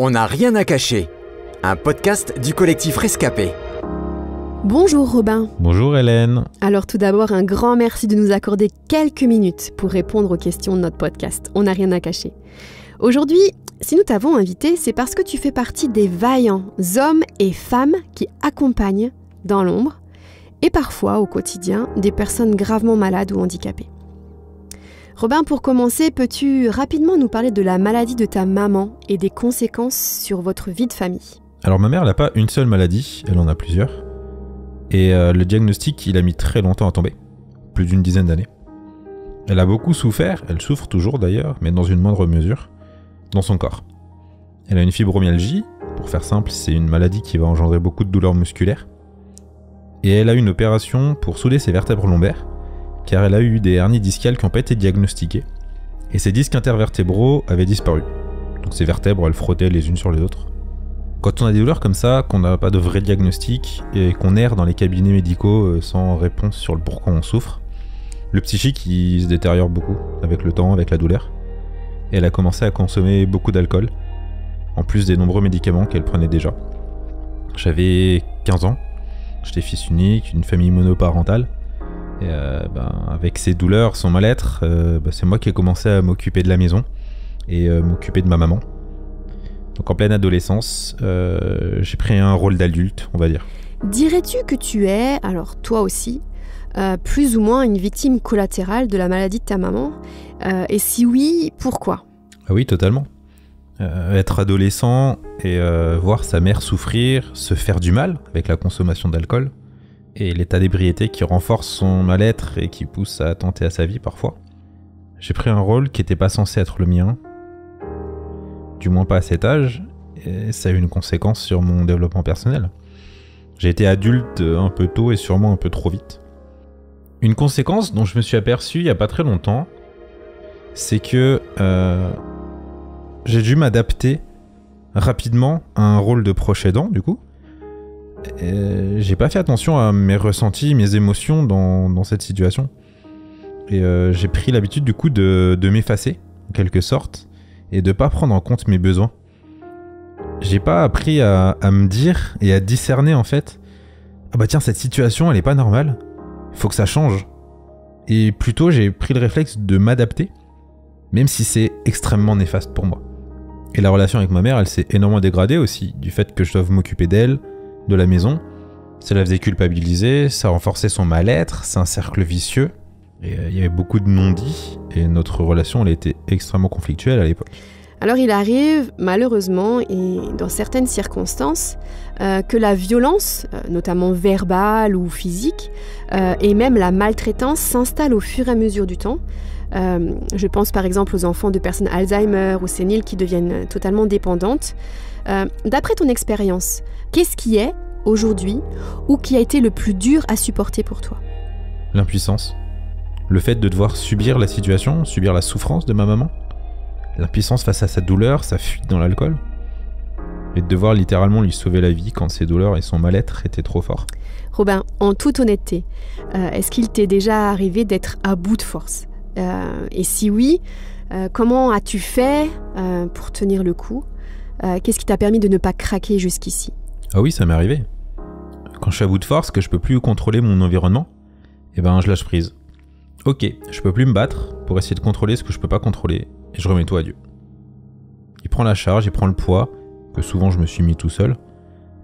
On n'a rien à cacher, un podcast du collectif Rescapé. Bonjour Robin. Bonjour Hélène. Alors tout d'abord, un grand merci de nous accorder quelques minutes pour répondre aux questions de notre podcast. On n'a rien à cacher. Aujourd'hui, si nous t'avons invité, c'est parce que tu fais partie des vaillants hommes et femmes qui accompagnent dans l'ombre et parfois au quotidien des personnes gravement malades ou handicapées. Robin, pour commencer, peux-tu rapidement nous parler de la maladie de ta maman et des conséquences sur votre vie de famille ? Alors ma mère, elle n'a pas une seule maladie, elle en a plusieurs. Et le diagnostic, il a mis très longtemps à tomber, plus d'une dizaine d'années. Elle a beaucoup souffert, elle souffre toujours d'ailleurs, mais dans une moindre mesure, dans son corps. Elle a une fibromyalgie, pour faire simple, c'est une maladie qui va engendrer beaucoup de douleurs musculaires. Et elle a eu une opération pour souder ses vertèbres lombaires, car elle a eu des hernies discales qui n'ont pas été diagnostiquées, et ses disques intervertébraux avaient disparu. Donc ces vertèbres, elles frottaient les unes sur les autres. Quand on a des douleurs comme ça, qu'on n'a pas de vrai diagnostic, et qu'on erre dans les cabinets médicaux sans réponse sur le pourquoi on souffre, le psychique il se détériore beaucoup, avec le temps, avec la douleur. Et elle a commencé à consommer beaucoup d'alcool, en plus des nombreux médicaments qu'elle prenait déjà. J'avais 15 ans, j'étais fils unique, une famille monoparentale, et avec ses douleurs, son mal-être, c'est moi qui ai commencé à m'occuper de la maison et m'occuper de ma maman. Donc en pleine adolescence, j'ai pris un rôle d'adulte, on va dire. Dirais-tu que tu es, alors toi aussi, plus ou moins une victime collatérale de la maladie de ta maman ? Et si oui, pourquoi ? Ah oui, totalement. Être adolescent et voir sa mère souffrir, se faire du mal avec la consommation d'alcool, et l'état d'ébriété qui renforce son mal-être et qui pousse à attenter à sa vie parfois. J'ai pris un rôle qui n'était pas censé être le mien, du moins pas à cet âge, et ça a eu une conséquence sur mon développement personnel. J'ai été adulte un peu tôt et sûrement un peu trop vite. Une conséquence dont je me suis aperçu il y a pas très longtemps, c'est que j'ai dû m'adapter rapidement à un rôle de proche aidant, du coup. Et j'ai pas fait attention à mes ressentis, mes émotions dans cette situation. Et j'ai pris l'habitude du coup de m'effacer, en quelque sorte, et de pas prendre en compte mes besoins. J'ai pas appris à me dire et à discerner en fait, ah bah tiens, cette situation elle est pas normale, il faut que ça change. Et plutôt j'ai pris le réflexe de m'adapter, même si c'est extrêmement néfaste pour moi. Et la relation avec ma mère, elle s'est énormément dégradée aussi, du fait que je dois m'occuper d'elle, de la maison. Ça la faisait culpabiliser, ça renforçait son mal-être, c'est un cercle vicieux. Et il y avait beaucoup de non-dits, et notre relation, elle était extrêmement conflictuelle à l'époque. Alors il arrive, malheureusement, et dans certaines circonstances, que la violence, notamment verbale ou physique, et même la maltraitance s'installe au fur et à mesure du temps. Je pense par exemple aux enfants de personnes Alzheimer ou séniles qui deviennent totalement dépendantes. D'après ton expérience, qu'est-ce qui est, aujourd'hui, ou qui a été le plus dur à supporter pour toi ? L'impuissance. Le fait de devoir subir la situation, subir la souffrance de ma maman. L'impuissance face à sa douleur, sa fuite dans l'alcool. Et de devoir littéralement lui sauver la vie quand ses douleurs et son mal-être étaient trop forts. Robin, en toute honnêteté, est-ce qu'il t'est déjà arrivé d'être à bout de force ? Et si oui, comment as-tu fait pour tenir le coup ? Qu'est-ce qui t'a permis de ne pas craquer jusqu'ici ? Ah oui, ça m'est arrivé. Quand je suis à bout de force, que je peux plus contrôler mon environnement, je lâche prise. Ok, je peux plus me battre pour essayer de contrôler ce que je peux pas contrôler, et je remets tout à Dieu. Il prend la charge, il prend le poids, que souvent je me suis mis tout seul,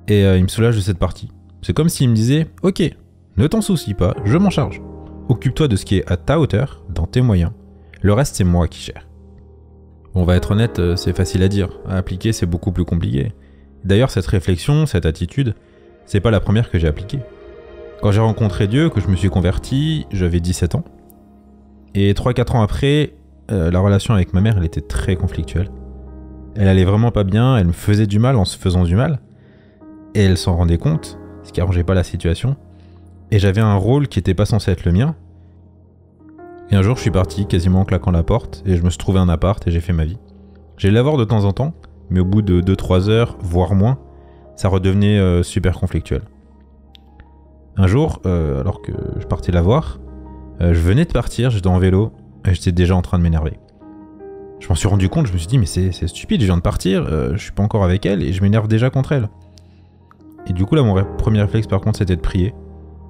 et il me soulage de cette partie. C'est comme s'il me disait, ok, ne t'en soucie pas, je m'en charge. Occupe-toi de ce qui est à ta hauteur, dans tes moyens. Le reste, c'est moi qui gère. On va être honnête, c'est facile à dire. À appliquer, c'est beaucoup plus compliqué. D'ailleurs, cette réflexion, cette attitude, c'est pas la première que j'ai appliquée. Quand j'ai rencontré Dieu, que je me suis converti, j'avais 17 ans. Et 3-4 ans après, la relation avec ma mère, elle était très conflictuelle. Elle allait vraiment pas bien, elle me faisait du mal en se faisant du mal. Et elle s'en rendait compte, ce qui arrangeait pas la situation. Et j'avais un rôle qui était pas censé être le mien. Et un jour, je suis parti, quasiment en claquant la porte, et je me suis trouvé un appart et j'ai fait ma vie. J'ai l'avoir de temps en temps, mais au bout de 2-3 heures, voire moins, ça redevenait super conflictuel. Un jour, alors que je partais la voir, je venais de partir, j'étais en vélo, et j'étais déjà en train de m'énerver. Je m'en suis rendu compte, je me suis dit mais c'est stupide, je viens de partir, je suis pas encore avec elle et je m'énerve déjà contre elle. Et du coup là mon premier réflexe par contre c'était de prier.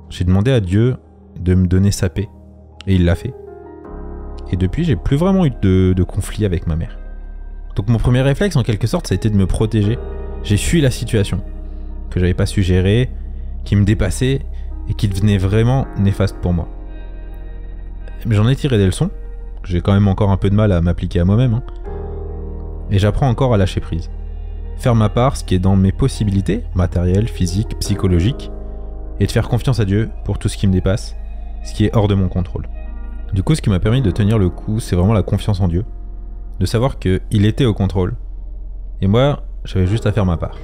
J'ai demandé à Dieu de me donner sa paix et il l'a fait. Et depuis j'ai plus vraiment eu de conflit avec ma mère. Donc mon premier réflexe en quelque sorte ça a été de me protéger. J'ai fui la situation que j'avais pas su gérer, qui me dépassait et qui devenait vraiment néfaste pour moi. Mais j'en ai tiré des leçons. J'ai quand même encore un peu de mal à m'appliquer à moi-même. Hein. Et j'apprends encore à lâcher prise. Faire ma part, ce qui est dans mes possibilités, matérielles, physiques, psychologiques, et de faire confiance à Dieu pour tout ce qui me dépasse, ce qui est hors de mon contrôle. Du coup, ce qui m'a permis de tenir le coup, c'est vraiment la confiance en Dieu. De savoir qu'il était au contrôle. Et moi, j'avais juste à faire ma part.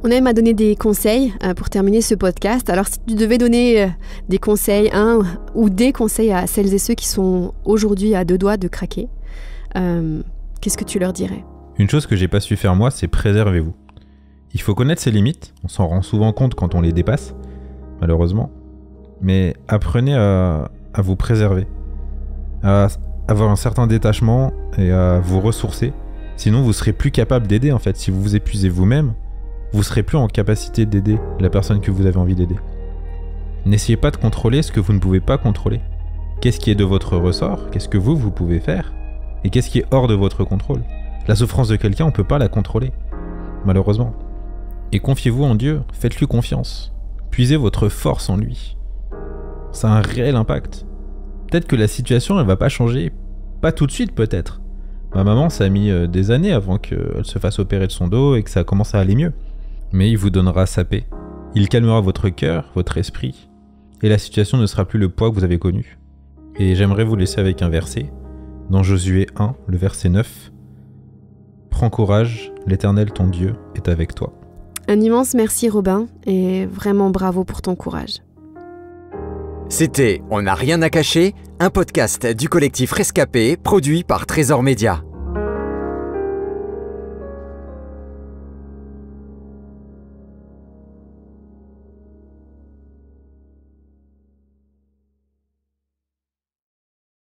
On aime à donner des conseils pour terminer ce podcast. Alors si tu devais donner des conseils, un ou des conseils à celles et ceux qui sont aujourd'hui à 2 doigts de craquer, qu'est-ce que tu leur dirais ? Une chose que j'ai pas su faire moi, c'est préservez-vous. Il faut connaître ses limites, on s'en rend souvent compte quand on les dépasse, malheureusement. Mais apprenez à vous préserver, à avoir un certain détachement et à vous ressourcer. Sinon vous serez plus capable d'aider en fait. Si vous vous épuisez vous-même, vous serez plus en capacité d'aider la personne que vous avez envie d'aider. N'essayez pas de contrôler ce que vous ne pouvez pas contrôler. Qu'est-ce qui est de votre ressort ? Qu'est-ce que vous pouvez faire ? Et qu'est-ce qui est hors de votre contrôle ? La souffrance de quelqu'un, on ne peut pas la contrôler, malheureusement. Et confiez-vous en Dieu, faites-lui confiance. Puisez votre force en lui. Ça a un réel impact. Peut-être que la situation, elle va pas changer. Pas tout de suite, peut-être. Ma maman, ça a mis des années avant qu'elle se fasse opérer de son dos et que ça commence à aller mieux. Mais il vous donnera sa paix. Il calmera votre cœur, votre esprit. Et la situation ne sera plus le poids que vous avez connu. Et j'aimerais vous laisser avec un verset. Dans Josué 1, le verset 9. Prends courage, l'Éternel ton Dieu est avec toi. Un immense merci Robin et vraiment bravo pour ton courage. C'était On n'a rien à cacher, un podcast du collectif Rescapé produit par Trésor Média.